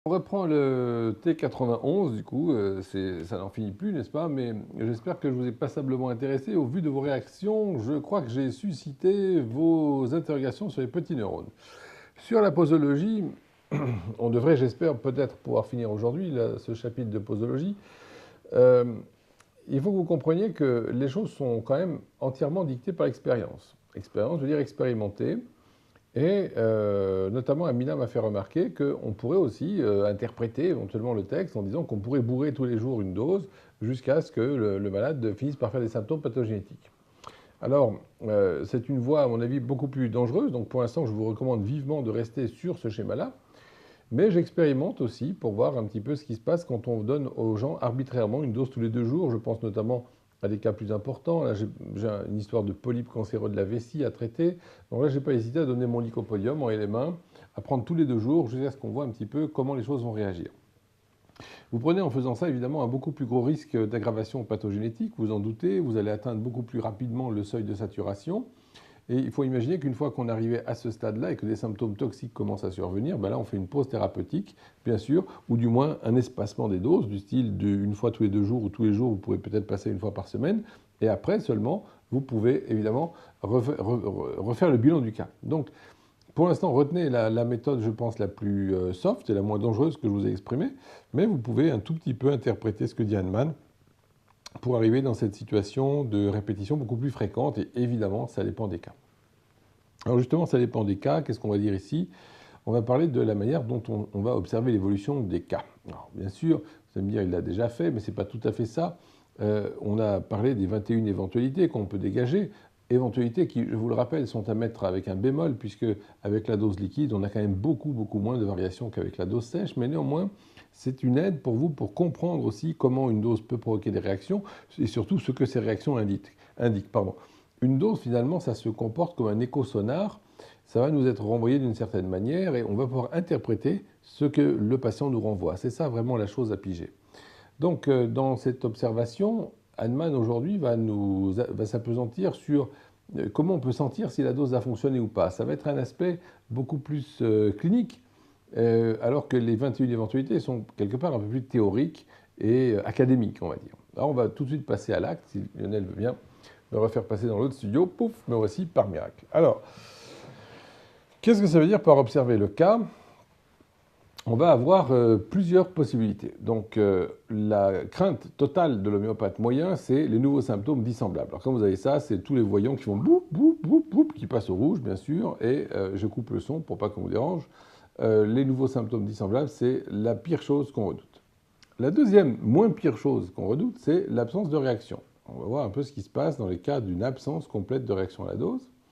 On reprend le T91, du coup, ça n'en finit plus, n'est-ce pas? Mais j'espère que je vous ai passablement intéressé. Au vu de vos réactions, je crois que j'ai suscité vos interrogations sur les petits neurones. Sur la posologie, on devrait, j'espère, peut-être pouvoir finir aujourd'hui ce chapitre de posologie. Euh, il faut que vous compreniez que les choses sont quand même entièrement dictées par l'expérience. Expérience veut dire expérimenter. Et notamment, Amina m'a fait remarquer qu'on pourrait aussi interpréter éventuellement le texte en disant qu'on pourrait bourrer tous les jours une dose jusqu'à ce que le malade finisse par faire des symptômes pathogénétiques. Alors, c'est une voie, à mon avis, beaucoup plus dangereuse. Donc, pour l'instant, je vous recommande vivement de rester sur ce schéma-là. Mais j'expérimente aussi pour voir un petit peu ce qui se passe quand on donne aux gens arbitrairement une dose tous les 2 jours. Je pense notamment à des cas plus importants. Là, j'ai une histoire de polype cancéreux de la vessie à traiter. Donc là, je n'ai pas hésité à donner mon lycopodium en éléments, à prendre tous les 2 jours jusqu'à ce qu'on voit un petit peu comment les choses vont réagir. Vous prenez en faisant ça évidemment un beaucoup plus gros risque d'aggravation pathogénétique, vous en doutez, vous allez atteindre beaucoup plus rapidement le seuil de saturation. Et il faut imaginer qu'une fois qu'on arrivait à ce stade-là et que des symptômes toxiques commencent à survenir, ben là on fait une pause thérapeutique, bien sûr, ou du moins un espacement des doses, du style d'une fois tous les 2 jours ou tous les jours, vous pouvez peut-être passer une fois par semaine, et après seulement, vous pouvez évidemment refaire le bilan du cas. Donc, pour l'instant, retenez la méthode, je pense, la plus soft et la moins dangereuse que je vous ai exprimée, mais vous pouvez un tout petit peu interpréter ce que dit Hahnemann pour arriver dans cette situation de répétition beaucoup plus fréquente, et évidemment, ça dépend des cas. Alors justement, ça dépend des cas. Qu'est-ce qu'on va dire ici? On va parler de la manière dont on va observer l'évolution des cas. Alors, bien sûr, vous allez me dire, il l'a déjà fait, mais ce n'est pas tout à fait ça. On a parlé des 21 éventualités qu'on peut dégager. Éventualités qui, je vous le rappelle, sont à mettre avec un bémol, puisque avec la dose liquide, on a quand même beaucoup moins de variations qu'avec la dose sèche, mais néanmoins, c'est une aide pour vous pour comprendre aussi comment une dose peut provoquer des réactions, et surtout ce que ces réactions indiquent. Une dose, finalement, ça se comporte comme un écho-sonar. Ça va nous être renvoyé d'une certaine manière et on va pouvoir interpréter ce que le patient nous renvoie. C'est ça vraiment la chose à piger. Donc, dans cette observation, Hahnemann aujourd'hui va s'appesantir sur comment on peut sentir si la dose a fonctionné ou pas. Ça va être un aspect beaucoup plus clinique, alors que les 21 éventualités sont quelque part un peu plus théoriques et académiques, on va dire. Là, on va tout de suite passer à l'acte, si Lionel veut bien me refaire passer dans l'autre studio. Pouf, me voici par miracle. Alors, qu'est-ce que ça veut dire par observer le cas? On va avoir plusieurs possibilités. Donc, la crainte totale de l'homéopathe moyen, c'est les nouveaux symptômes dissemblables. Alors, quand vous avez ça, c'est tous les voyants qui font boum, boum, boum, boum, qui passent au rouge, bien sûr, et je coupe le son pour pas qu'on vous dérange. Les nouveaux symptômes dissemblables, c'est la pire chose qu'on redoute. La deuxième, moins pire chose qu'on redoute, c'est l'absence de réaction. On va voir un peu ce qui se passe dans les cas d'une absence complète de réaction à la dose.